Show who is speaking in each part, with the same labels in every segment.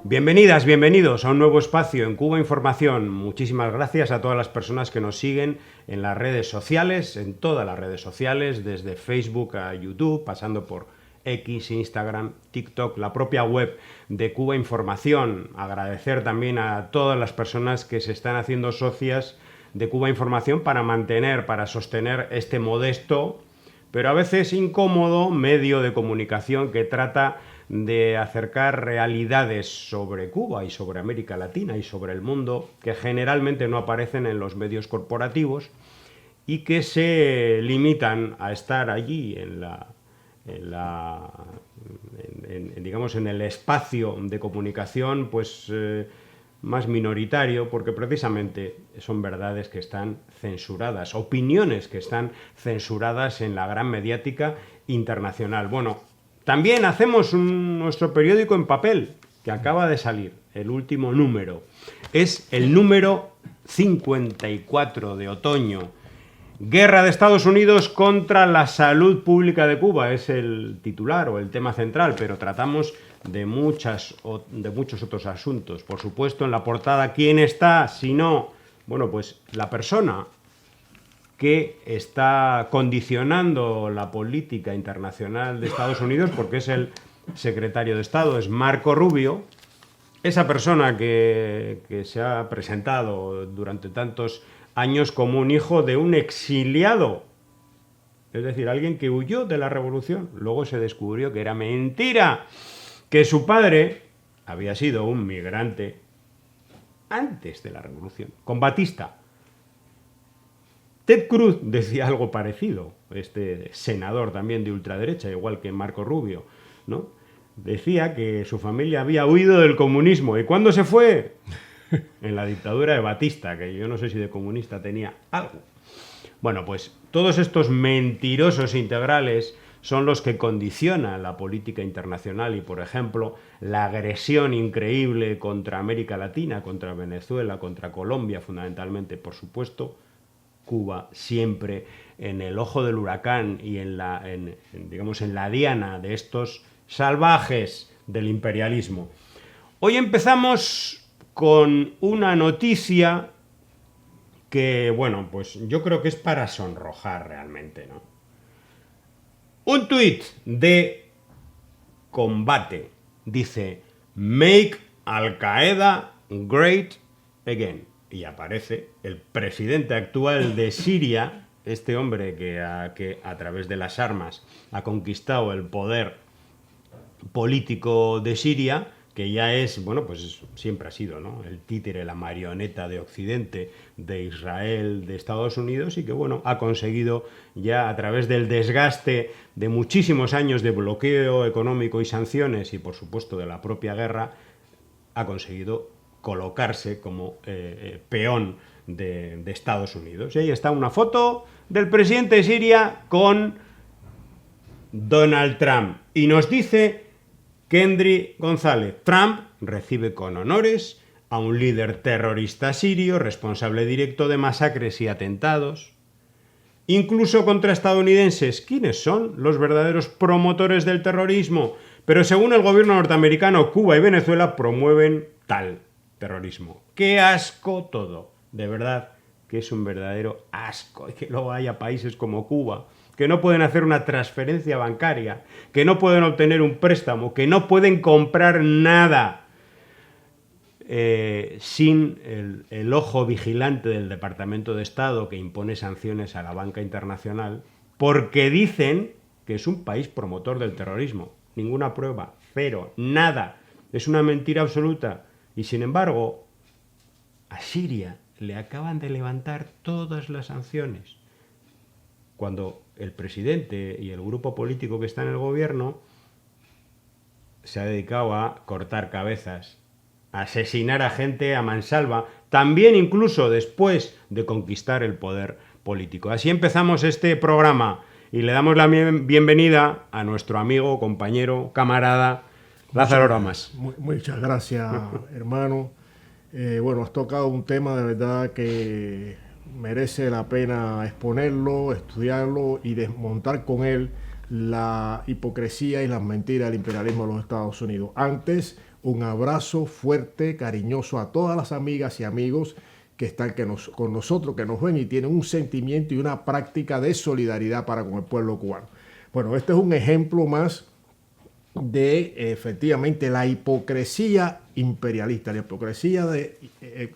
Speaker 1: Bienvenidas, bienvenidos a un nuevo espacio en Cuba Información. Muchísimas gracias a todas las personas que nos siguen en las redes sociales, en todas las redes sociales, desde Facebook a YouTube, pasando por X, Instagram, TikTok, la propia web de Cuba Información. Agradecer también a todas las personas que se están haciendo socias de Cuba Información para mantener, para sostener este modesto, pero a veces incómodo medio de comunicación que trata de acercar realidades sobre Cuba y sobre América Latina y sobre el mundo que generalmente no aparecen en los medios corporativos y que se limitan a estar allí digamos, en el espacio de comunicación más minoritario, porque precisamente son verdades que están censuradas, opiniones que están censuradas en la gran mediática internacional. Bueno, también hacemos nuestro periódico en papel, que acaba de salir, el último número. Es el número 54 de otoño. Guerra de Estados Unidos contra la salud pública de Cuba. Es el titular o el tema central, pero tratamos de muchos otros asuntos. Por supuesto, en la portada, ¿quién está? Si no, bueno, pues la persona que está condicionando la política internacional de Estados Unidos, porque es el secretario de Estado, es Marco Rubio, esa persona que se ha presentado durante tantos años como un hijo de un exiliado, es decir, alguien que huyó de la revolución. Luego se descubrió que era mentira, que su padre había sido un migrante antes de la revolución, con Batista. Ted Cruz decía algo parecido, este senador también de ultraderecha, igual que Marco Rubio, ¿no? Decía que su familia había huido del comunismo. ¿Y cuándo se fue? En la dictadura de Batista, que yo no sé si de comunista tenía algo. Bueno, pues todos estos mentirosos integrales son los que condicionan la política internacional y, por ejemplo, la agresión increíble contra América Latina, contra Venezuela, contra Colombia, fundamentalmente, por supuesto, Cuba siempre en el ojo del huracán y en la diana de estos salvajes del imperialismo. Hoy empezamos con una noticia que, bueno, pues yo creo que es para sonrojar realmente, ¿no? Un tuit de Combate dice: Make Al Qaeda Great Again. Y aparece el presidente actual de Siria, este hombre que a través de las armas ha conquistado el poder político de Siria, que ya es, bueno, pues siempre ha sido, ¿no?, el títere, la marioneta de Occidente, de Israel, de Estados Unidos, y que, bueno, ha conseguido ya a través del desgaste de muchísimos años de bloqueo económico y sanciones y, por supuesto, de la propia guerra, ha conseguido colocarse como peón de Estados Unidos. Y ahí está una foto del presidente de Siria con Donald Trump. Y nos dice Kendry González: Trump recibe con honores a un líder terrorista sirio responsable directo de masacres y atentados, incluso contra estadounidenses. ¿Quiénes son los verdaderos promotores del terrorismo? Pero según el gobierno norteamericano, Cuba y Venezuela promueven tal terrorismo. ¡Qué asco todo! De verdad que es un verdadero asco. Y que luego haya países como Cuba que no pueden hacer una transferencia bancaria, que no pueden obtener un préstamo, que no pueden comprar nada sin el ojo vigilante del Departamento de Estado, que impone sanciones a la banca internacional, porque dicen que es un país promotor del terrorismo. Ninguna prueba, cero, nada. Es una mentira absoluta. Y sin embargo, a Siria le acaban de levantar todas las sanciones, cuando el presidente y el grupo político que está en el gobierno se ha dedicado a cortar cabezas, a asesinar a gente a mansalva, también incluso después de conquistar el poder político. Así empezamos este programa y le damos la bienvenida a nuestro amigo, compañero, camarada, Lázaro Ramas.
Speaker 2: Muchas gracias, hermano. Bueno, has tocado un tema de verdad que merece la pena exponerlo, estudiarlo y desmontar con él la hipocresía y las mentiras del imperialismo de los Estados Unidos. Antes, un abrazo fuerte, cariñoso a todas las amigas y amigos que están con nosotros, que nos ven y tienen un sentimiento y una práctica de solidaridad para con el pueblo cubano. Bueno, este es un ejemplo más de efectivamente la hipocresía imperialista, la hipocresía de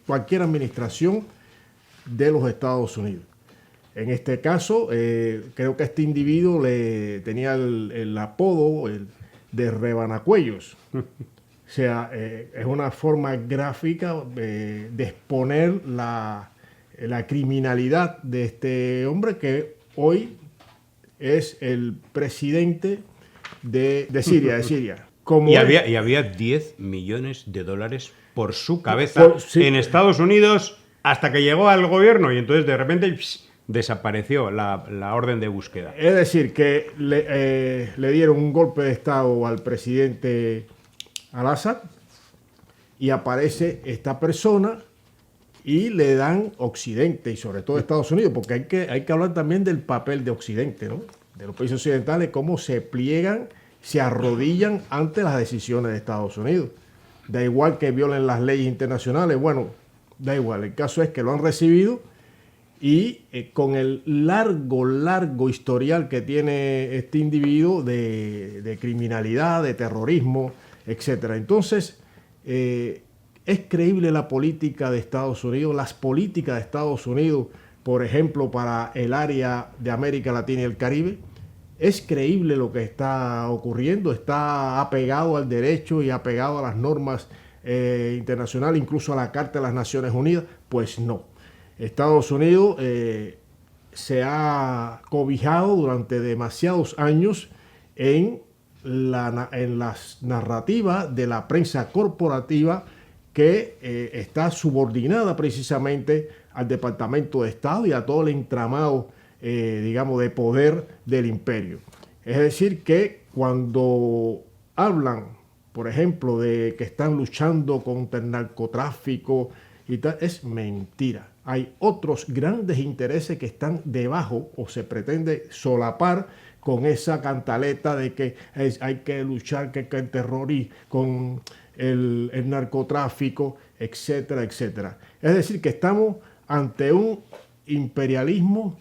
Speaker 2: cualquier administración de los Estados Unidos. En este caso, creo que este individuo le tenía el apodo de rebanacuellos. O sea, es una forma gráfica de exponer la criminalidad de este hombre que hoy es el presidente de Siria. Como
Speaker 1: había 10 millones de dólares por su cabeza en Estados Unidos hasta que llegó al gobierno y entonces de repente desapareció la orden de búsqueda.
Speaker 2: Es decir, que le dieron un golpe de estado al presidente al-Assad y aparece esta persona y le dan Occidente y sobre todo Estados Unidos, porque hay que hablar también del papel de Occidente, ¿no? De los países occidentales, cómo se pliegan, se arrodillan ante las decisiones de Estados Unidos. Da igual que violen las leyes internacionales, bueno, da igual, el caso es que lo han recibido y con el largo historial que tiene este individuo de criminalidad, de terrorismo, etcétera. Entonces, es creíble la política de Estados Unidos, las políticas de Estados Unidos, por ejemplo, para el área de América Latina y el Caribe. Es creíble lo que está ocurriendo, está apegado al derecho y apegado a las normas internacionales, incluso a la Carta de las Naciones Unidas. Pues no. Estados Unidos se ha cobijado durante demasiados años en las narrativas de la prensa corporativa que está subordinada precisamente al Departamento de Estado y a todo el entramado, digamos, de poder del imperio. Es decir, que cuando hablan, por ejemplo, de que están luchando contra el narcotráfico y tal, es mentira. Hay otros grandes intereses que están debajo o se pretende solapar con esa cantaleta de que hay que luchar contra el terrorismo, con el narcotráfico, etcétera, etcétera. Es decir, que estamos ante un imperialismo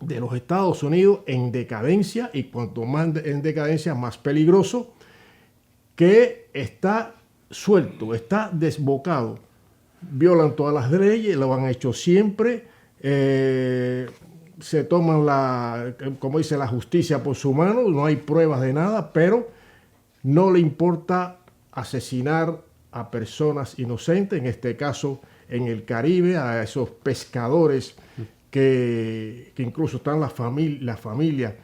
Speaker 2: de los Estados Unidos en decadencia, y cuanto más en decadencia, más peligroso, que está suelto, está desbocado. Violan todas las leyes, lo han hecho siempre, se toman como dice, la justicia por su mano, no hay pruebas de nada, pero no le importa asesinar a personas inocentes, en este caso en el Caribe, a esos pescadores que incluso están las familias,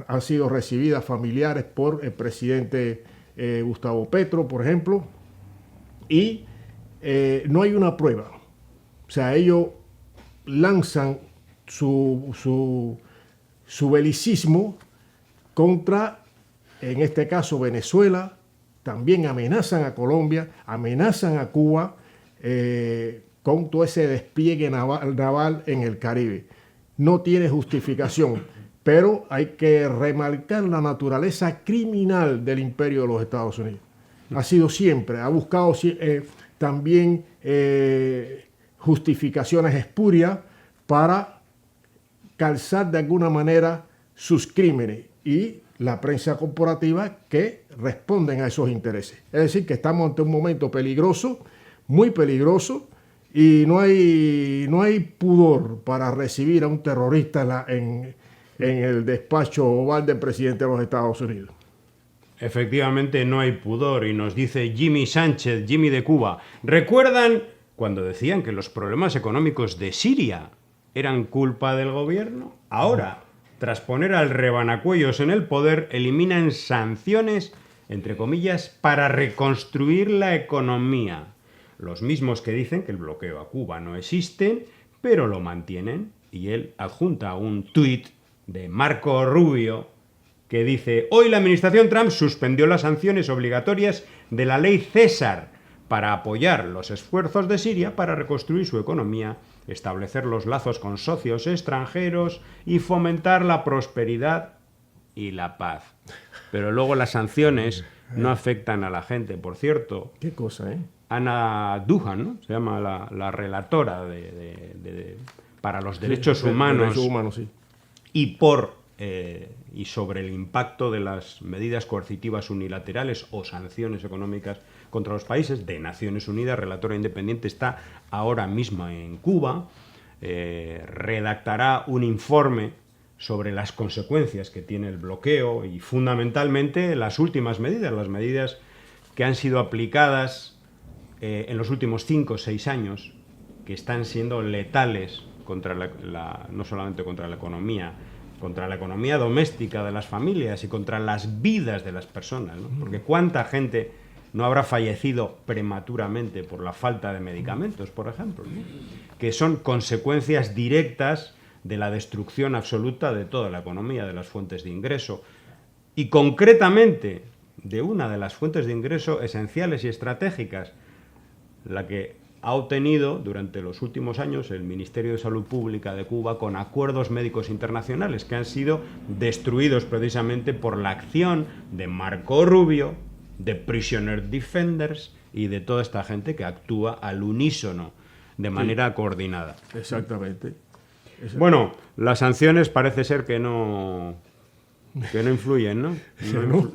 Speaker 2: han sido recibidas familiares por el presidente Gustavo Petro, por ejemplo, y no hay una prueba. O sea, ellos lanzan su belicismo contra, en este caso, Venezuela, también amenazan a Colombia, amenazan a Cuba con todo ese despliegue naval en el Caribe. No tiene justificación, pero hay que remarcar la naturaleza criminal del imperio de los Estados Unidos. Ha sido siempre, ha buscado también justificaciones espurias para calzar de alguna manera sus crímenes y la prensa corporativa que responden a esos intereses. Es decir, que estamos ante un momento peligroso, muy peligroso, y no hay pudor para recibir a un terrorista en el despacho oval del presidente de los Estados Unidos.
Speaker 1: Efectivamente, no hay pudor, y nos dice Jimmy Sánchez, Jimmy de Cuba. ¿Recuerdan cuando decían que los problemas económicos de Siria eran culpa del gobierno? Ahora, tras poner al rebanacuellos en el poder, eliminan sanciones, entre comillas, para reconstruir la economía. Los mismos que dicen que el bloqueo a Cuba no existe, pero lo mantienen. Y él adjunta un tuit de Marco Rubio que dice: hoy la administración Trump suspendió las sanciones obligatorias de la ley César para apoyar los esfuerzos de Siria para reconstruir su economía, establecer los lazos con socios extranjeros y fomentar la prosperidad y la paz. Pero luego las sanciones no afectan a la gente. Por cierto,
Speaker 2: Qué cosa, ¿eh?
Speaker 1: Ana Duhan, ¿no? Se llama la relatora para los derechos humanos,
Speaker 2: Derechos humanos, sí.
Speaker 1: y sobre el impacto de las medidas coercitivas unilaterales o sanciones económicas contra los países, de Naciones Unidas, relatora independiente, está ahora mismo en Cuba, redactará un informe sobre las consecuencias que tiene el bloqueo y fundamentalmente las últimas medidas, las medidas que han sido aplicadas en los últimos 5 o 6 años, que están siendo letales contra no solamente contra la economía doméstica de las familias y contra las vidas de las personas, ¿no? Porque cuánta gente no habrá fallecido prematuramente por la falta de medicamentos, por ejemplo, ¿no? Que son consecuencias directas de la destrucción absoluta de toda la economía, de las fuentes de ingreso, y concretamente de una de las fuentes de ingreso esenciales y estratégicas, la que ha obtenido durante los últimos años el Ministerio de Salud Pública de Cuba con acuerdos médicos internacionales que han sido destruidos precisamente por la acción de Marco Rubio, de Prisoner Defenders y de toda esta gente que actúa al unísono, de manera coordinada.
Speaker 2: Exactamente.
Speaker 1: Bueno, las sanciones parece ser que no influyen, ¿no?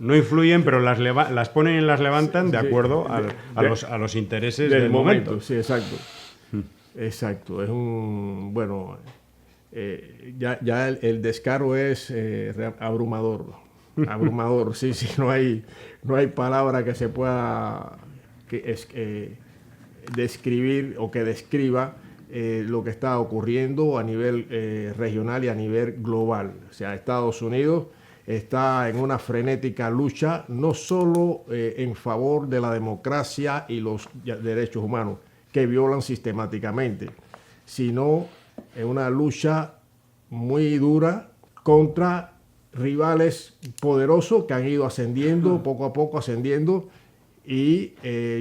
Speaker 1: No influyen, pero las ponen y las levantan de acuerdo a los intereses del momento.
Speaker 2: Sí, exacto. Exacto. Es un... Bueno, ya el descaro es abrumador. Abrumador, sí, no hay palabra que se pueda describir o que describa lo que está ocurriendo a nivel regional y a nivel global. O sea, Estados Unidos está en una frenética lucha no solo en favor de la democracia y los derechos humanos que violan sistemáticamente, sino en una lucha muy dura contra rivales poderosos que han ido ascendiendo, poco a poco ascendiendo, y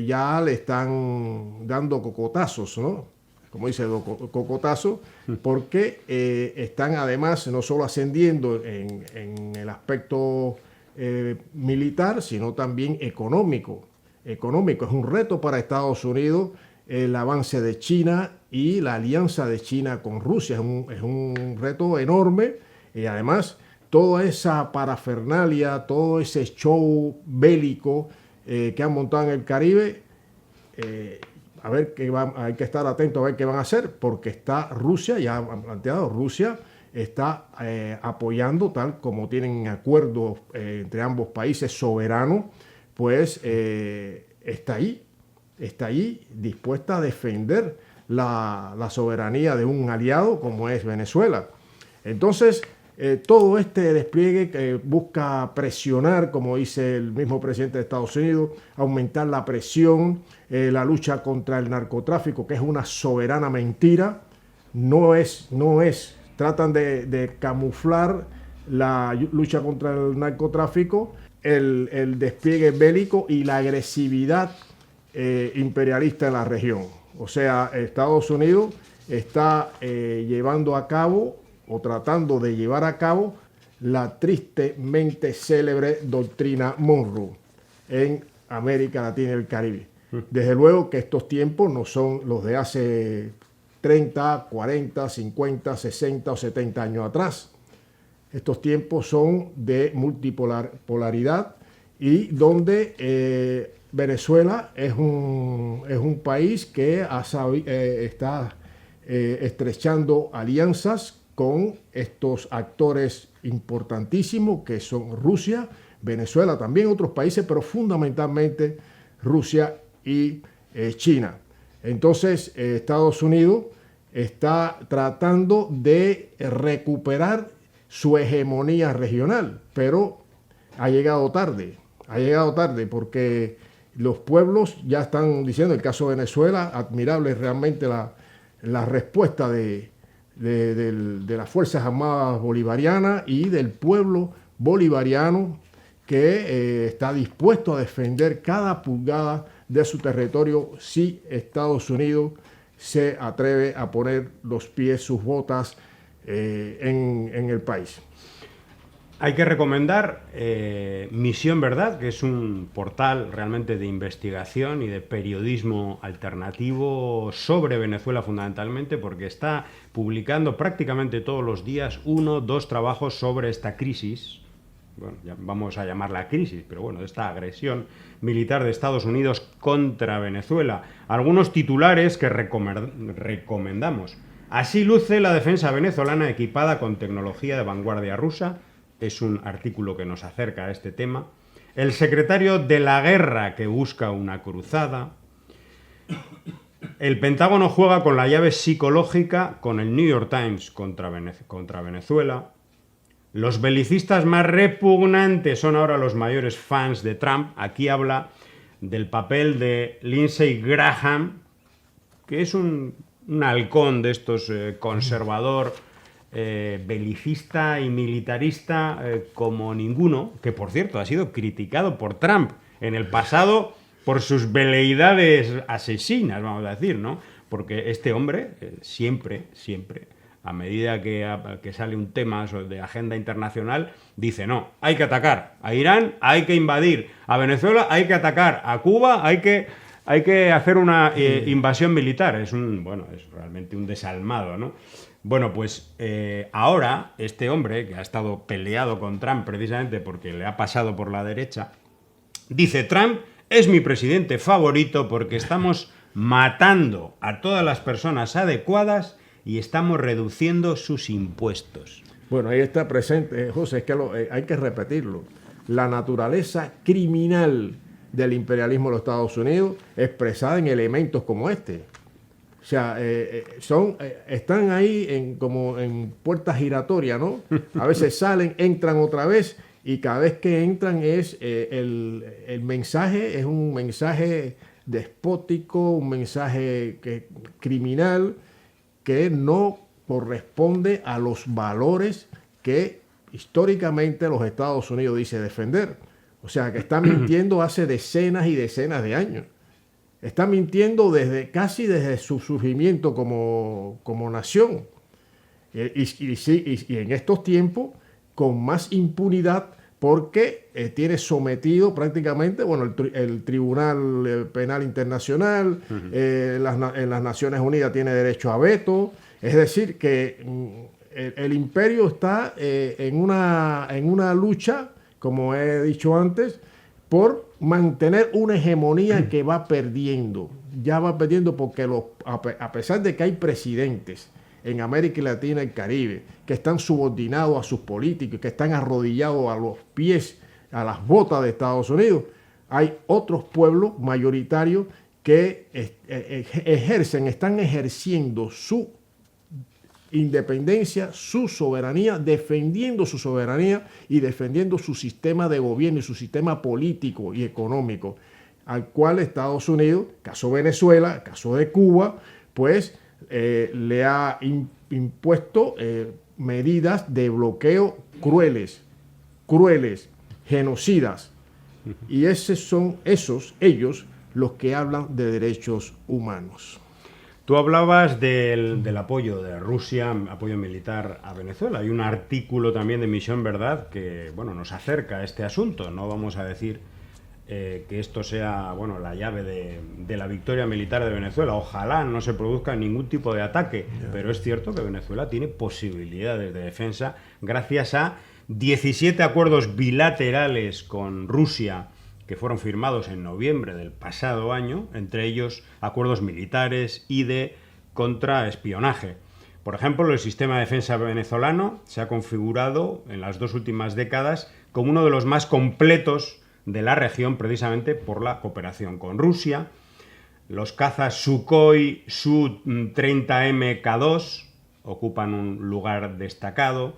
Speaker 2: ya le están dando cocotazos, ¿no? Como dice, cocotazo, porque están además no solo ascendiendo en el aspecto militar, sino también económico. Económico es un reto para Estados Unidos el avance de China y la alianza de China con Rusia. Es un reto enorme y además toda esa parafernalia, todo ese show bélico que han montado en el Caribe, a ver hay que estar atento a ver qué van a hacer, porque está Rusia, ya han planteado, Rusia está apoyando, tal como tienen acuerdos entre ambos países soberanos, pues está ahí dispuesta a defender la soberanía de un aliado como es Venezuela. Entonces, todo este despliegue que busca presionar, como dice el mismo presidente de Estados Unidos, aumentar la presión, la lucha contra el narcotráfico, que es una soberana mentira, no es, tratan de camuflar la lucha contra el narcotráfico, el despliegue bélico y la agresividad imperialista en la región. O sea, Estados Unidos está llevando a cabo o tratando de llevar a cabo la tristemente célebre doctrina Monroe en América Latina y el Caribe. Desde luego que estos tiempos no son los de hace 30, 40, 50, 60 o 70 años atrás. Estos tiempos son de multipolaridad y donde Venezuela es un país que está estrechando alianzas con estos actores importantísimos que son Rusia, Venezuela, también otros países, pero fundamentalmente Rusia y China. Entonces, Estados Unidos está tratando de recuperar su hegemonía regional, pero ha llegado tarde porque los pueblos ya están diciendo, el caso de Venezuela, admirable realmente la respuesta de las Fuerzas Armadas Bolivarianas y del pueblo bolivariano que está dispuesto a defender cada pulgada de su territorio si Estados Unidos se atreve a poner los pies, sus botas en el país.
Speaker 1: Hay que recomendar Misión Verdad, que es un portal realmente de investigación y de periodismo alternativo sobre Venezuela fundamentalmente, porque está publicando prácticamente todos los días 1 o 2 trabajos sobre esta crisis. Bueno, ya vamos a llamarla crisis, pero bueno, esta agresión militar de Estados Unidos contra Venezuela. Algunos titulares que recomendamos. Así luce la defensa venezolana equipada con tecnología de vanguardia rusa. Es un artículo que nos acerca a este tema. El secretario de la guerra que busca una cruzada. El Pentágono juega con la llave psicológica con el New York Times contra Venezuela. Los belicistas más repugnantes son ahora los mayores fans de Trump. Aquí habla del papel de Lindsey Graham, que es un halcón de estos conservador, belicista y militarista como ninguno, que por cierto ha sido criticado por Trump en el pasado por sus veleidades asesinas, vamos a decir, ¿no? Porque este hombre siempre, a medida que sale un tema de agenda internacional, dice, no, hay que atacar a Irán, hay que invadir a Venezuela, hay que atacar a Cuba, hay que hacer una invasión militar. Es realmente un desalmado, ¿no? Bueno, pues ahora este hombre, que ha estado peleado con Trump precisamente porque le ha pasado por la derecha, dice, Trump es mi presidente favorito porque estamos matando a todas las personas adecuadas y estamos reduciendo sus impuestos.
Speaker 2: Bueno, ahí está presente, José, es que hay que repetirlo. La naturaleza criminal del imperialismo de los Estados Unidos expresada en elementos como este. O sea, están ahí como en puertas giratorias, ¿no? A veces salen, entran otra vez y cada vez que entran el mensaje es un mensaje despótico, un mensaje criminal que no corresponde a los valores que históricamente los Estados Unidos dice defender. O sea, que está mintiendo hace decenas y decenas de años. Está mintiendo casi desde su surgimiento como nación. Y en estos tiempos con más impunidad porque tiene sometido prácticamente, bueno, el Tribunal Penal Internacional, en las Naciones Unidas tiene derecho a veto. Es decir, que el imperio está en una lucha, como he dicho antes, por mantener una hegemonía que va perdiendo. Ya va perdiendo porque a pesar de que hay presidentes en América Latina y Caribe que están subordinados a sus políticos, que están arrodillados a los pies, a las botas de Estados Unidos, hay otros pueblos mayoritarios que están ejerciendo su independencia, su soberanía, defendiendo su soberanía y defendiendo su sistema de gobierno y su sistema político y económico, al cual Estados Unidos, caso Venezuela, caso de Cuba, pues le ha impuesto medidas de bloqueo crueles, genocidas. Y ellos los que hablan de derechos humanos.
Speaker 1: Tú hablabas del apoyo de Rusia, apoyo militar a Venezuela. Hay un artículo también de Misión Verdad que, bueno, nos acerca a este asunto. No vamos a decir que esto sea, bueno, la llave de la victoria militar de Venezuela. Ojalá no se produzca ningún tipo de ataque, pero es cierto que Venezuela tiene posibilidades de defensa gracias a 17 acuerdos bilaterales con Rusia que fueron firmados en noviembre del pasado año, entre ellos acuerdos militares y de contraespionaje. Por ejemplo, el sistema de defensa venezolano se ha configurado en las 2 últimas décadas como uno de los más completos de la región, precisamente por la cooperación con Rusia. Los cazas Sukhoi Su-30M K2 ocupan un lugar destacado.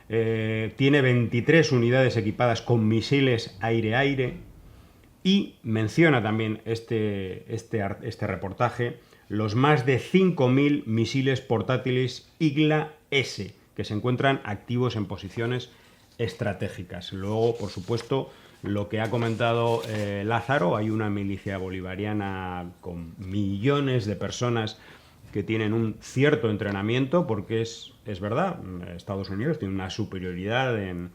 Speaker 1: Tiene 23 unidades equipadas con misiles aire-aire. Y menciona también este reportaje los más de 5.000 misiles portátiles Igla-S que se encuentran activos en posiciones estratégicas. Luego, por supuesto, lo que ha comentado Lázaro, hay una milicia bolivariana con millones de personas que tienen un cierto entrenamiento, porque es verdad, Estados Unidos tiene una superioridad en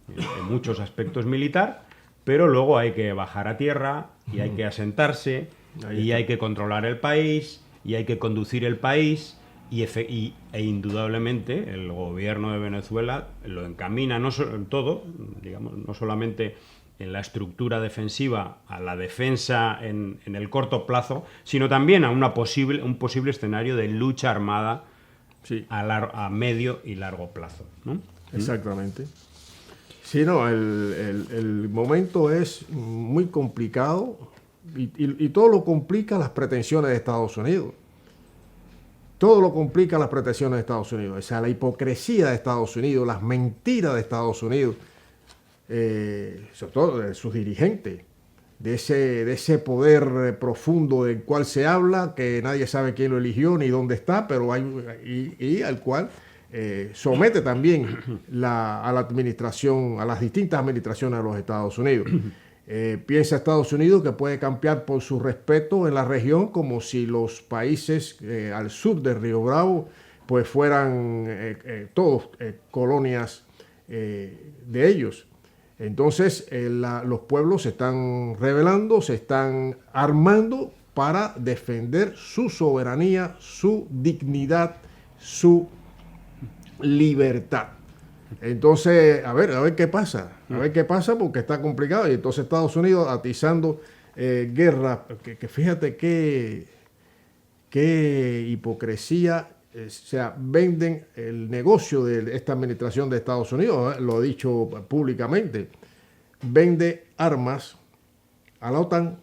Speaker 1: en muchos aspectos militar, pero luego hay que bajar a tierra y hay que asentarse y hay que controlar el país y hay que conducir el país e indudablemente el gobierno de Venezuela lo encamina en todo, digamos, no solamente en la estructura defensiva, a la defensa en el corto plazo, sino también a un posible escenario de lucha armada
Speaker 2: Sí.
Speaker 1: a medio y largo plazo, ¿no?
Speaker 2: Exactamente. Sí, no, el momento es muy complicado y todo lo complica las pretensiones de Estados Unidos. Todo lo complica las pretensiones de Estados Unidos. O sea, la hipocresía de Estados Unidos, las mentiras de Estados Unidos, sobre todo de sus dirigentes, de ese poder profundo del cual se habla, que nadie sabe quién lo eligió ni dónde está, pero y al cual somete también a la administración, a las distintas administraciones de los Estados Unidos. Piensa Estados Unidos que puede campear por su respeto en la región como si los países al sur del Río Bravo pues fueran todos colonias de ellos. Entonces los pueblos se están rebelando, se están armando para defender su soberanía, su dignidad, su libertad. Entonces, a ver qué pasa, porque está complicado. Y entonces Estados Unidos atizando guerra, que fíjate qué hipocresía, o sea, venden el negocio de esta administración de Estados Unidos, lo ha dicho públicamente, vende armas a la OTAN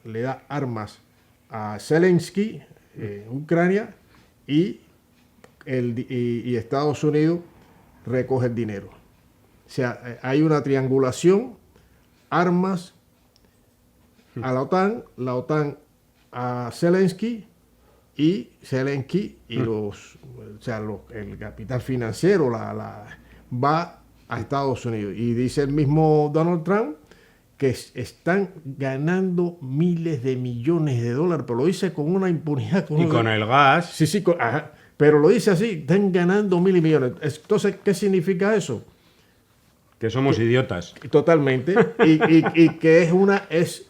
Speaker 2: le da armas a Zelensky, Ucrania, y Estados Unidos recoge el dinero. O sea, hay una triangulación, armas a la OTAN a Zelensky y el capital financiero va a Estados Unidos. Y dice el mismo Donald Trump que están ganando miles de millones de dólares, pero lo dice con una impunidad.
Speaker 1: Con el gas.
Speaker 2: Sí, ajá. Pero lo dice así, están ganando miles de millones. Entonces, ¿qué significa eso?
Speaker 1: Que somos idiotas.
Speaker 2: Totalmente. Y que es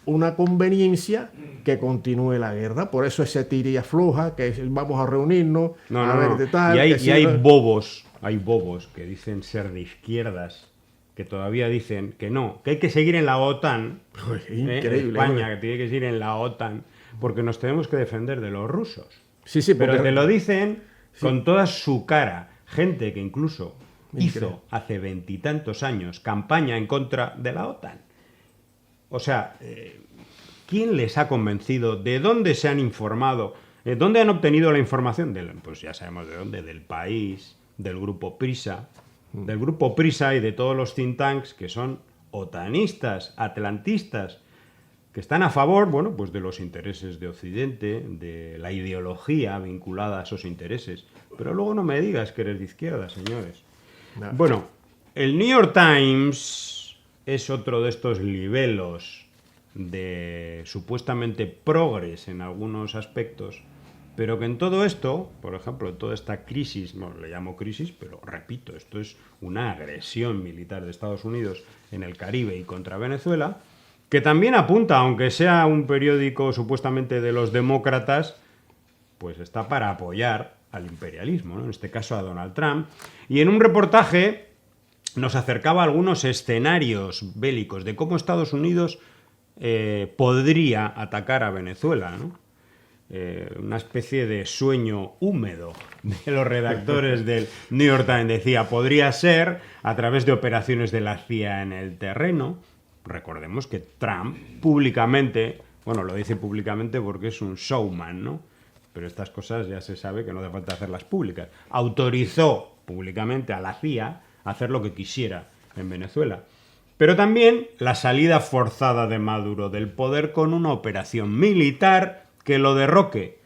Speaker 2: una conveniencia que continúe la guerra. Por eso ese tira y afloja, que vamos a reunirnos, a ver de tal.
Speaker 1: Y hay bobos que dicen ser de izquierdas, que todavía dicen que no, que hay que seguir en la OTAN.
Speaker 2: Increíble.
Speaker 1: España, que tiene que seguir en la OTAN, porque nos tenemos que defender de los rusos.
Speaker 2: Sí,
Speaker 1: pero te lo dicen con toda su cara. Gente que incluso hizo hace 20 y tantos años campaña en contra de la OTAN. O sea, ¿quién les ha convencido? ¿De dónde se han informado? ¿Dónde han obtenido la información? Pues ya sabemos de dónde, del País, del Grupo Prisa, y de todos los think tanks que son otanistas, atlantistas, que están a favor, bueno, pues de los intereses de Occidente, de la ideología vinculada a esos intereses. Pero luego no me digas que eres de izquierda, señores. No. Bueno, el New York Times es otro de estos libelos de supuestamente progres en algunos aspectos, pero que en todo esto, por ejemplo, en toda esta crisis, no le llamo crisis, pero repito, esto es una agresión militar de Estados Unidos en el Caribe y contra Venezuela, que también apunta, aunque sea un periódico supuestamente de los demócratas, pues está para apoyar al imperialismo, ¿no? En este caso a Donald Trump. Y en un reportaje nos acercaba algunos escenarios bélicos de cómo Estados Unidos podría atacar a Venezuela, ¿no? Una especie de sueño húmedo de los redactores del New York Times. Decía, podría ser a través de operaciones de la CIA en el terreno. Recordemos que Trump públicamente, bueno, lo dice públicamente porque es un showman, ¿no? Pero estas cosas ya se sabe que no hace falta hacerlas públicas. Autorizó públicamente a la CIA a hacer lo que quisiera en Venezuela. Pero también la salida forzada de Maduro del poder con una operación militar que lo derroque.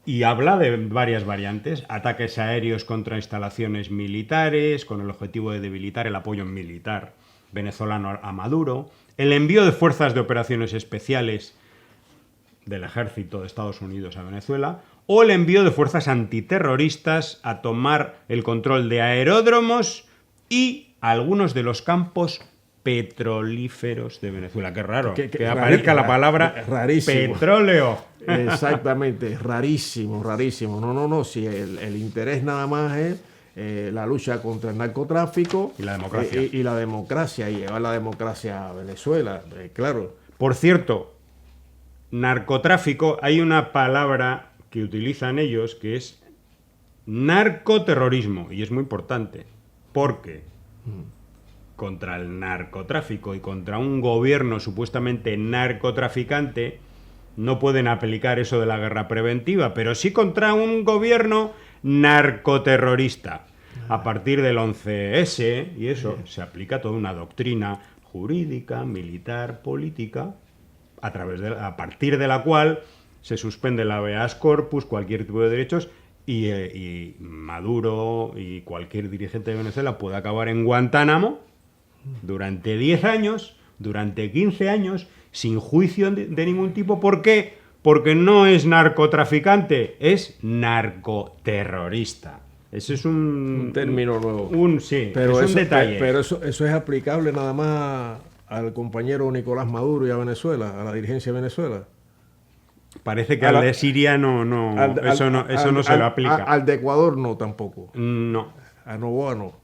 Speaker 1: Y habla de varias variantes: ataques aéreos contra instalaciones militares, con el objetivo de debilitar el apoyo militar venezolano a Maduro, el envío de fuerzas de operaciones especiales del ejército de Estados Unidos a Venezuela, o el envío de fuerzas antiterroristas a tomar el control de aeródromos y algunos de los campos petrolíferos de Venezuela. Qué raro que
Speaker 2: rari-
Speaker 1: aparezca la palabra
Speaker 2: rarísimo.
Speaker 1: petróleo.
Speaker 2: Exactamente, rarísimo, rarísimo. No, si el interés nada más es la lucha contra el narcotráfico
Speaker 1: Y la democracia.
Speaker 2: y la democracia, y llevar la democracia a Venezuela, claro.
Speaker 1: Por cierto, narcotráfico, hay una palabra que utilizan ellos que es narcoterrorismo, y es muy importante, porque contra el narcotráfico y contra un gobierno supuestamente narcotraficante no pueden aplicar eso de la guerra preventiva, pero sí contra un gobierno narcoterrorista. A partir del 11S y eso, se aplica toda una doctrina jurídica, militar, política, a partir de la cual se suspende la habeas corpus, cualquier tipo de derechos, y Maduro y cualquier dirigente de Venezuela puede acabar en Guantánamo durante 10 años, durante 15 años, sin juicio de ningún tipo. ¿Por qué? Porque no es narcotraficante, es narcoterrorista. Ese es un
Speaker 2: término nuevo.
Speaker 1: Sí,
Speaker 2: Pero
Speaker 1: es
Speaker 2: eso,
Speaker 1: un detalle.
Speaker 2: pero eso es aplicable nada más al compañero Nicolás Maduro y a Venezuela, a la dirigencia de Venezuela.
Speaker 1: Parece que al de Siria eso no se lo aplica.
Speaker 2: Al de Ecuador no tampoco.
Speaker 1: No.
Speaker 2: A Novoa no.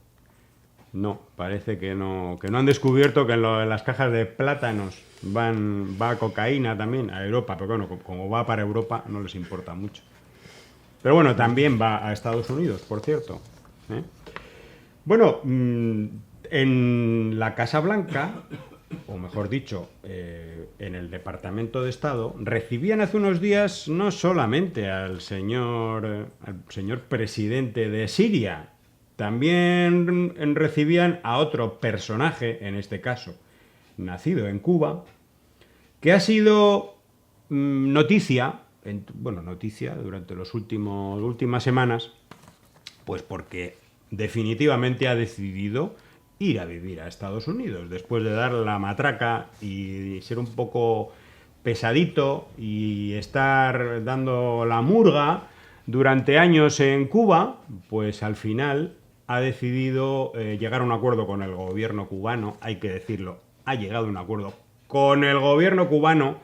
Speaker 1: No, parece que no han descubierto que en las cajas de plátanos va cocaína también a Europa, pero bueno, como va para Europa no les importa mucho. Pero bueno, también va a Estados Unidos, por cierto. Bueno, en la Casa Blanca, o mejor dicho, en el Departamento de Estado, recibían hace unos días no solamente al señor presidente de Siria, también recibían a otro personaje, en este caso, nacido en Cuba, que ha sido noticia durante las últimas semanas, pues porque definitivamente ha decidido ir a vivir a Estados Unidos, después de dar la matraca y ser un poco pesadito y estar dando la murga durante años en Cuba, pues al final ha decidido llegar a un acuerdo con el gobierno cubano, hay que decirlo, ha llegado a un acuerdo con el gobierno cubano.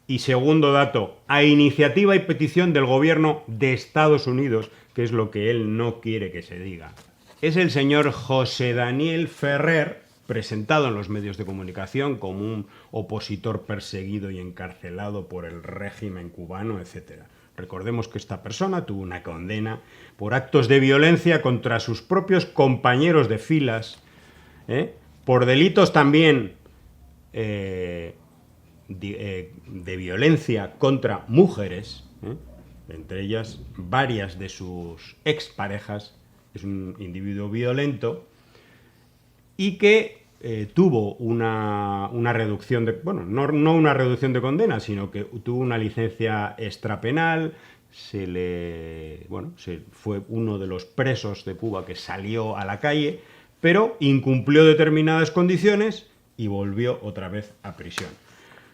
Speaker 1: Y segundo dato, a iniciativa y petición del gobierno de Estados Unidos, que es lo que él no quiere que se diga. Es el señor José Daniel Ferrer, presentado en los medios de comunicación como un opositor perseguido y encarcelado por el régimen cubano, etc. Recordemos que esta persona tuvo una condena por actos de violencia contra sus propios compañeros de filas, por delitos también de violencia contra mujeres, entre ellas varias de sus exparejas. Es un individuo violento y que tuvo una reducción de... Bueno, no una reducción de condena, sino que tuvo una licencia extrapenal. Fue uno de los presos de Cuba que salió a la calle, pero incumplió determinadas condiciones y volvió otra vez a prisión.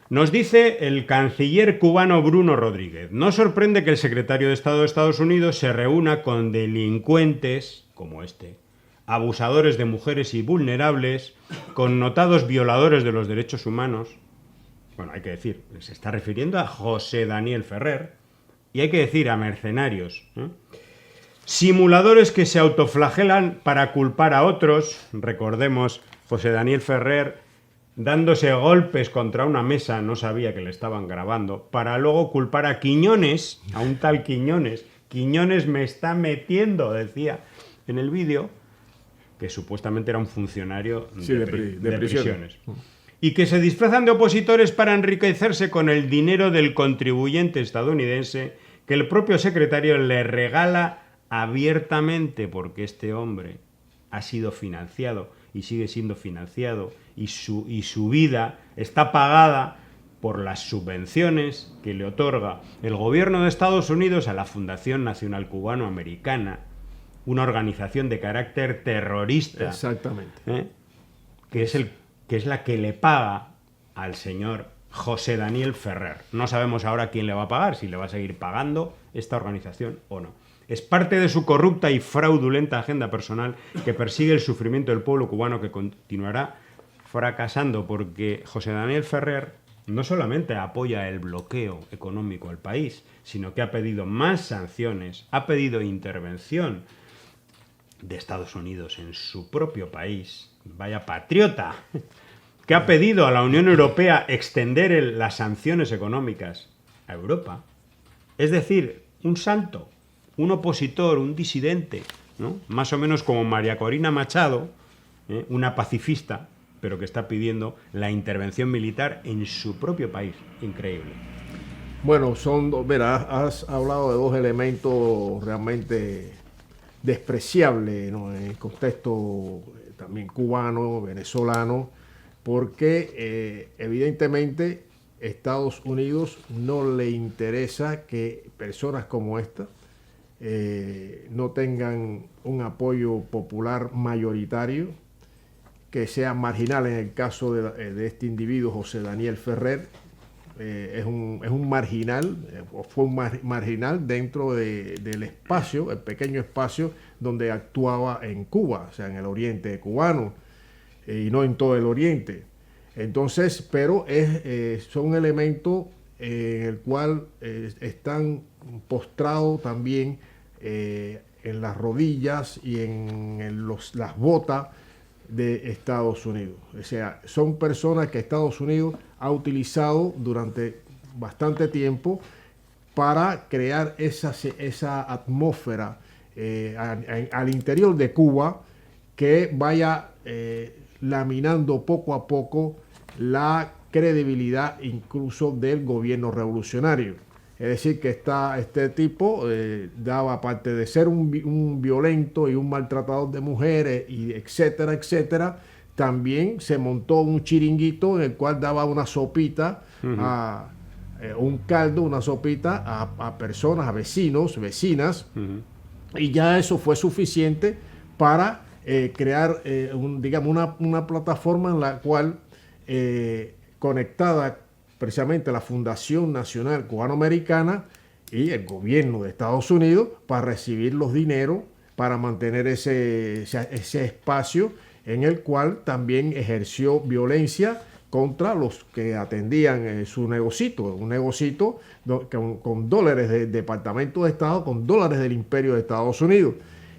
Speaker 1: Nos dice el canciller cubano Bruno Rodríguez: no sorprende que el secretario de Estado de Estados Unidos se reúna con delincuentes como este, abusadores de mujeres y vulnerables, connotados violadores de los derechos humanos. Bueno, hay que decir, se está refiriendo a José Daniel Ferrer, y hay que decir a mercenarios, simuladores que se autoflagelan para culpar a otros. Recordemos, José Daniel Ferrer dándose golpes contra una mesa, no sabía que le estaban grabando, para luego culpar a Quiñones, a un tal Quiñones. Quiñones me está metiendo, decía en el vídeo, que supuestamente era un funcionario de prisiones. Y que se disfrazan de opositores para enriquecerse con el dinero del contribuyente estadounidense que el propio secretario le regala abiertamente, porque este hombre ha sido financiado y sigue siendo financiado, y su vida está pagada por las subvenciones que le otorga el gobierno de Estados Unidos a la Fundación Nacional Cubano-Americana, una organización de carácter terrorista.
Speaker 2: Exactamente.
Speaker 1: Que es la que le paga al señor José Daniel Ferrer. No sabemos ahora quién le va a pagar, si le va a seguir pagando esta organización o no. Es parte de su corrupta y fraudulenta agenda personal que persigue el sufrimiento del pueblo cubano, que continuará fracasando porque José Daniel Ferrer no solamente apoya el bloqueo económico al país, sino que ha pedido más sanciones, ha pedido intervención de Estados Unidos en su propio país. Vaya patriota, que ha pedido a la Unión Europea extender las sanciones económicas a Europa. Es decir, un santo, un opositor, un disidente, ¿no? Más o menos como María Corina Machado, una pacifista, pero que está pidiendo la intervención militar en su propio país. Increíble.
Speaker 2: Bueno, verás, has hablado de dos elementos realmente despreciables, ¿no? En el contexto también cubano, venezolano, porque evidentemente Estados Unidos no le interesa que personas como esta no tengan un apoyo popular mayoritario, que sea marginal. En el caso de este individuo, José Daniel Ferrer, es un marginal, o fue un marginal dentro del espacio, el pequeño espacio donde actuaba en Cuba, o sea, en el oriente cubano, y no en todo el oriente. Entonces, pero son elementos en el cual están postrados también en las rodillas y en las botas de Estados Unidos. O sea, son personas que Estados Unidos ha utilizado durante bastante tiempo para crear esa atmósfera al interior de Cuba, que vaya laminando poco a poco la credibilidad incluso del gobierno revolucionario. Es decir, que este tipo daba, aparte de ser un violento y un maltratador de mujeres, y etcétera, etcétera, también se montó un chiringuito en el cual daba una sopita, un caldo, una sopita a personas, a vecinos, vecinas, y ya eso fue suficiente para crear digamos una plataforma en la cual conectada precisamente la Fundación Nacional Cubanoamericana y el gobierno de Estados Unidos, para recibir los dineros para mantener ese espacio, en el cual también ejerció violencia contra los que atendían su negocito, un negocito con dólares del Departamento de Estado, con dólares del Imperio de Estados Unidos,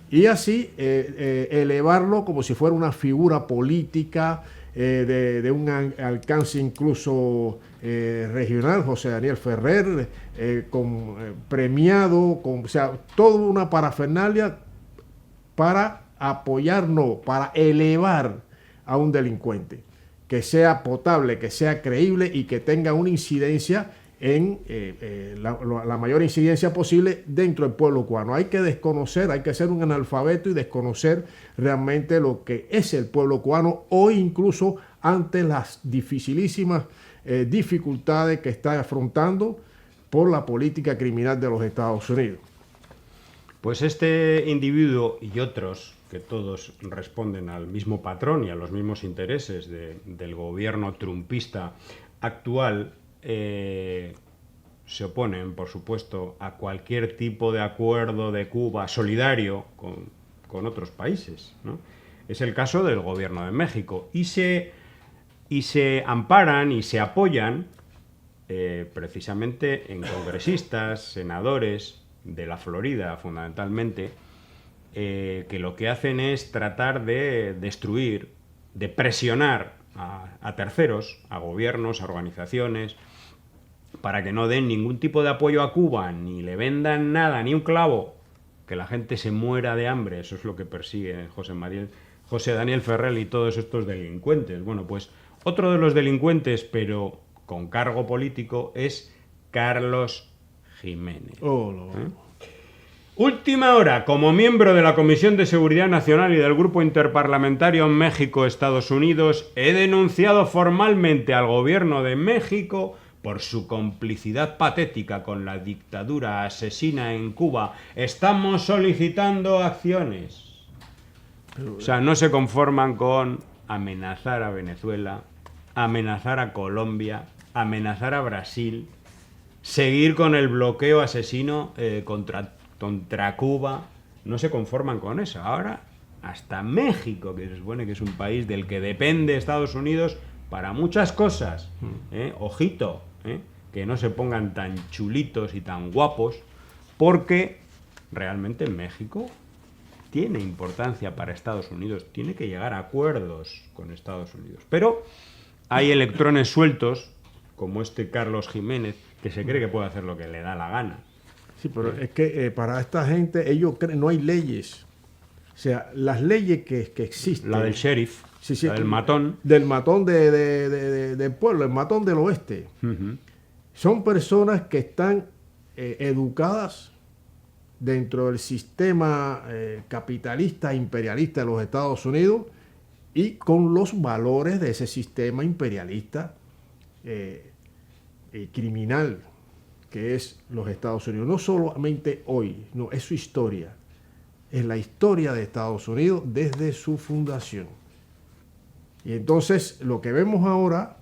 Speaker 2: y así elevarlo como si fuera una figura política de un alcance incluso regional. José Daniel Ferrer, premiado, o sea, toda una parafernalia para apoyarnos, para elevar a un delincuente, que sea potable, que sea creíble y que tenga una incidencia en la mayor incidencia posible dentro del pueblo cubano. Hay que desconocer, hay que ser un analfabeto y desconocer realmente lo que es el pueblo cubano hoy, incluso ante las dificilísimas dificultades que está afrontando por la política criminal de los Estados Unidos.
Speaker 1: Pues este individuo y otros, que todos responden al mismo patrón y a los mismos intereses del gobierno trumpista actual, se oponen, por supuesto, a cualquier tipo de acuerdo de Cuba solidario con otros países, ¿no? Es el caso del gobierno de México. Y se amparan y se apoyan precisamente en congresistas, senadores de la Florida, fundamentalmente, que lo que hacen es tratar de destruir, de presionar a terceros, a gobiernos, a organizaciones, para que no den ningún tipo de apoyo a Cuba, ni le vendan nada, ni un clavo, que la gente se muera de hambre. Eso es lo que persigue José Daniel Ferrer y todos estos delincuentes. Bueno, pues otro de los delincuentes, pero con cargo político, es Carlos Jiménez. Última hora. Como miembro de la Comisión de Seguridad Nacional y del Grupo Interparlamentario México-Estados Unidos, he denunciado formalmente al gobierno de México por su complicidad patética con la dictadura asesina en Cuba. Estamos solicitando acciones. O sea, no se conforman con amenazar a Venezuela, amenazar a Colombia, amenazar a Brasil, seguir con el bloqueo asesino contra contra Cuba, no se conforman con eso. Ahora, hasta México, que se supone que es un país del que depende Estados Unidos para muchas cosas, ojito, que no se pongan tan chulitos y tan guapos, porque realmente México tiene importancia para Estados Unidos, tiene que llegar a acuerdos con Estados Unidos. Pero hay electrones sueltos, como este Carlos Jiménez, que se cree que puede hacer lo que le da la gana.
Speaker 2: Sí, pero es que para esta gente, ellos creen, no hay leyes. O sea, las leyes que existen.
Speaker 1: La del sheriff,
Speaker 2: sí,
Speaker 1: la del matón.
Speaker 2: Del matón del pueblo, el matón del oeste. Son personas que están educadas dentro del sistema capitalista, imperialista de los Estados Unidos y con los valores de ese sistema imperialista criminal que es los Estados Unidos. No solamente hoy, no, es su historia. Es la historia de Estados Unidos desde su fundación. Y entonces lo que vemos ahora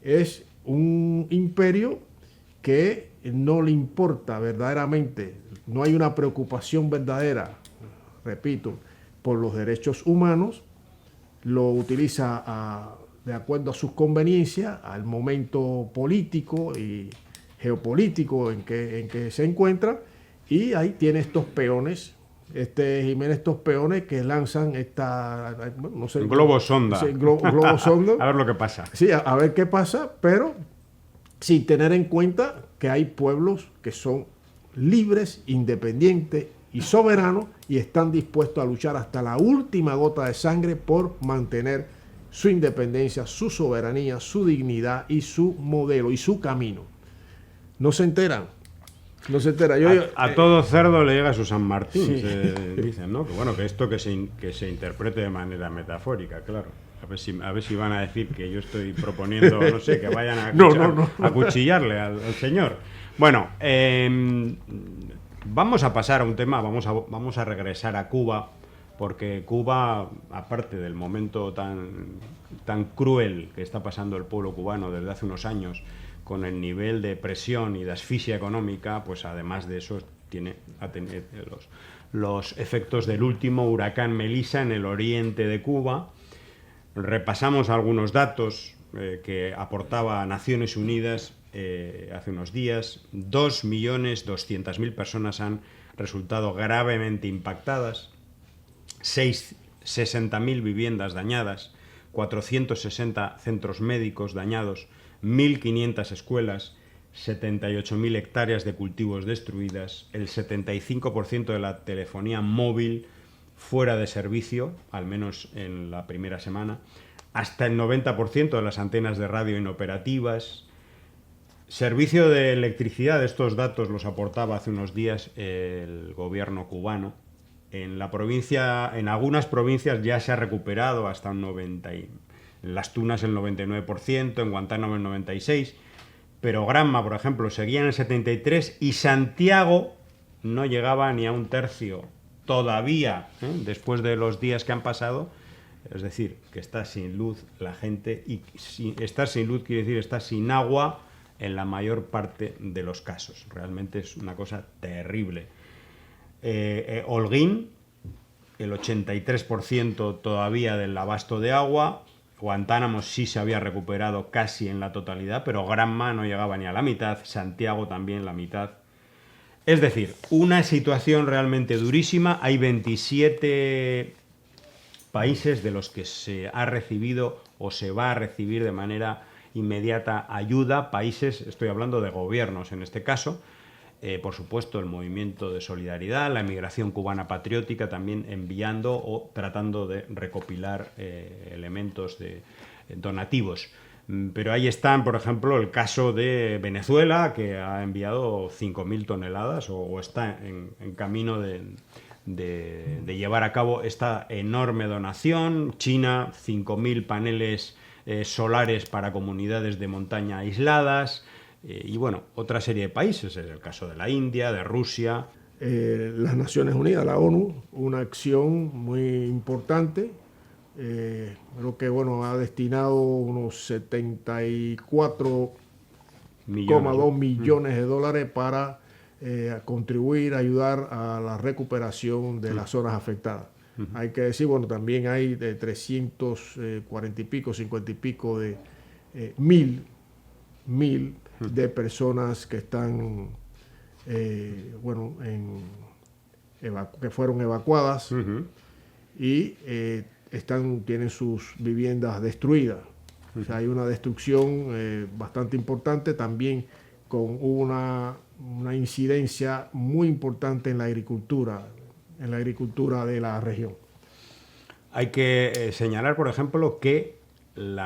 Speaker 2: es un imperio que no le importa verdaderamente, no hay una preocupación verdadera, repito, por los derechos humanos, lo utiliza de acuerdo a sus conveniencias, al momento político y geopolítico en que se encuentra, y ahí tiene estos peones, Jiménez, estos peones que lanzan no sé,
Speaker 1: globo sonda.
Speaker 2: Globo sonda.
Speaker 1: A ver lo que pasa.
Speaker 2: Sí, a ver qué pasa, pero sin tener en cuenta que hay pueblos que son libres, independientes y soberanos y están dispuestos a luchar hasta la última gota de sangre por mantener su independencia, su soberanía, su dignidad y su modelo y su camino. No se enteran. No se entera.
Speaker 1: A todo cerdo le llega su San Martín,
Speaker 2: Sí.
Speaker 1: dicen, ¿no? Que bueno, que esto que se interprete de manera metafórica, claro. A ver si van a decir que yo estoy proponiendo, no sé, que vayan a cuchillarle al señor. Bueno, vamos a pasar a un tema, vamos a regresar a Cuba, porque Cuba, aparte del momento tan cruel que está pasando el pueblo cubano desde hace unos años, con el nivel de presión y de asfixia económica, pues además de eso tiene a tener los efectos del último huracán Melissa en el oriente de Cuba. Repasamos algunos datos que aportaba Naciones Unidas hace unos días. 2.200.000 personas han resultado gravemente impactadas, 60.000 viviendas dañadas, 460 centros médicos dañados, 1.500 escuelas, 78.000 hectáreas de cultivos destruidas, el 75% de la telefonía móvil fuera de servicio, al menos en la primera semana, hasta el 90% de las antenas de radio inoperativas. Servicio de electricidad, estos datos los aportaba hace unos días el gobierno cubano. En algunas provincias ya se ha recuperado hasta un 90%, en Las Tunas el 99%, en Guantánamo el 96%, pero Granma, por ejemplo, seguía en el 73% y Santiago no llegaba ni a un tercio todavía, después de los días que han pasado. Es decir, que está sin luz la gente, y estar sin luz quiere decir estar sin agua en la mayor parte de los casos. Realmente es una cosa terrible. Holguín, el 83% todavía del abasto de agua. Guantánamo sí se había recuperado casi en la totalidad, pero Granma no llegaba ni a la mitad, Santiago también la mitad. Es decir, una situación realmente durísima. Hay 27 países de los que se ha recibido o se va a recibir de manera inmediata ayuda. Países, estoy hablando de gobiernos en este caso. Por supuesto, el movimiento de solidaridad, la emigración cubana patriótica también enviando o tratando de recopilar elementos donativos. Pero ahí están, por ejemplo, el caso de Venezuela, que ha enviado 5.000 toneladas o está en camino de llevar a cabo esta enorme donación. China, 5.000 paneles solares para comunidades de montaña aisladas. Y bueno, otra serie de países, es el caso de la India, de Rusia.
Speaker 2: Las Naciones Unidas, la ONU, una acción muy importante. Creo que ha destinado unos 74,2 millones de dólares para a contribuir, a ayudar a la recuperación de las zonas afectadas. Hay que decir, bueno, también hay de 340 y pico, 50 y pico de mil de personas que están, que fueron evacuadas y tienen sus viviendas destruidas. O sea, hay una destrucción bastante importante, también hubo una incidencia muy importante en la agricultura de la región.
Speaker 1: Hay que señalar, por ejemplo, que el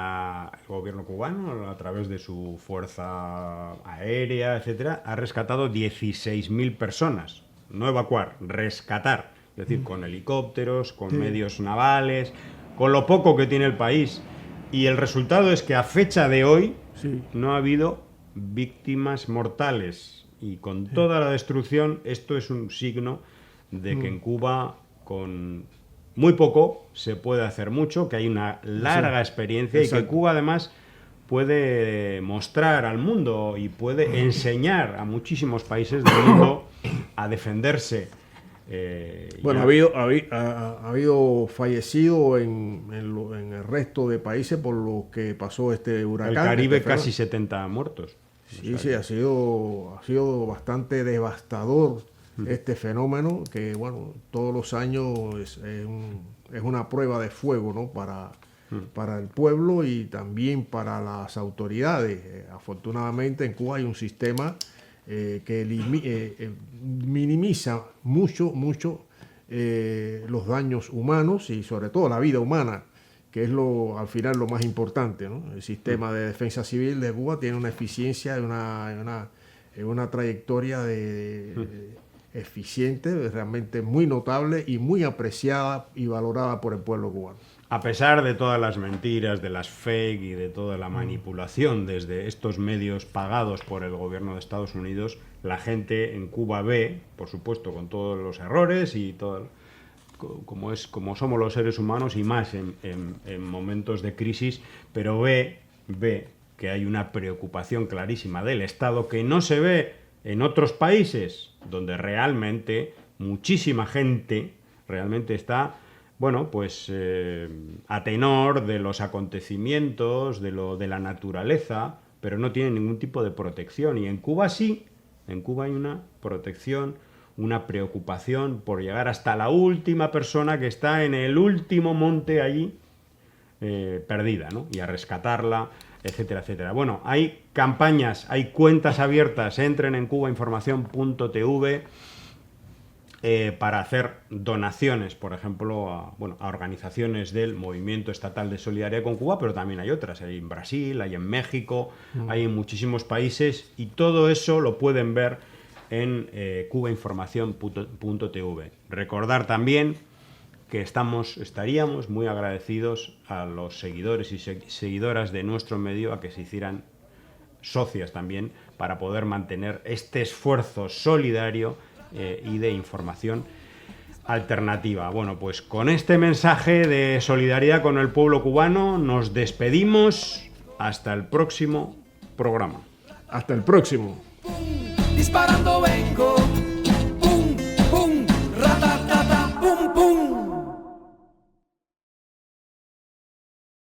Speaker 1: gobierno cubano, a través de su fuerza aérea, etcétera, ha rescatado 16.000 personas. No evacuar, rescatar. Es decir, con helicópteros, con medios navales, con lo poco que tiene el país. Y el resultado es que a fecha de hoy no ha habido víctimas mortales. Y con toda la destrucción, esto es un signo de que en Cuba, con muy poco, se puede hacer mucho, que hay una larga experiencia y que Cuba además puede mostrar al mundo y puede enseñar a muchísimos países del mundo a defenderse.
Speaker 2: Bueno, ha habido fallecidos en el resto de países por lo que pasó este huracán.
Speaker 1: El Caribe casi 70 muertos.
Speaker 2: Sí, ha sido bastante devastador este fenómeno que, bueno, todos los años es una prueba de fuego, ¿no? Para el pueblo y también para las autoridades. Afortunadamente en Cuba hay un sistema que minimiza mucho los daños humanos y sobre todo la vida humana, que es al final lo más importante, ¿no? El sistema de defensa civil de Cuba tiene una eficiencia, una trayectoria eficiente, realmente muy notable y muy apreciada y valorada por el pueblo cubano.
Speaker 1: A pesar de todas las mentiras, de las fake y de toda la manipulación desde estos medios pagados por el gobierno de Estados Unidos, la gente en Cuba ve, por supuesto, con todos los errores y todo, como somos los seres humanos y más en momentos de crisis, pero ve que hay una preocupación clarísima del Estado que no se ve en otros países donde realmente muchísima gente realmente está, bueno, pues a tenor de los acontecimientos, de la naturaleza, pero no tiene ningún tipo de protección. Y en Cuba sí, en Cuba hay una protección, una preocupación por llegar hasta la última persona que está en el último monte allí perdida, ¿no? Y a rescatarla, etcétera, etcétera. Bueno, hay campañas, hay cuentas abiertas, entren en cubainformación.tv para hacer donaciones, por ejemplo, a organizaciones del Movimiento Estatal de Solidaridad con Cuba, pero también hay otras, hay en Brasil, hay en México, hay en muchísimos países, y todo eso lo pueden ver en cubainformación.tv. Recordar también que estaríamos muy agradecidos a los seguidores y seguidoras de nuestro medio a que se hicieran socias también para poder mantener este esfuerzo solidario y de información alternativa. Bueno, pues con este mensaje de solidaridad con el pueblo cubano nos despedimos hasta el próximo programa.
Speaker 2: Hasta el próximo.
Speaker 3: Disparando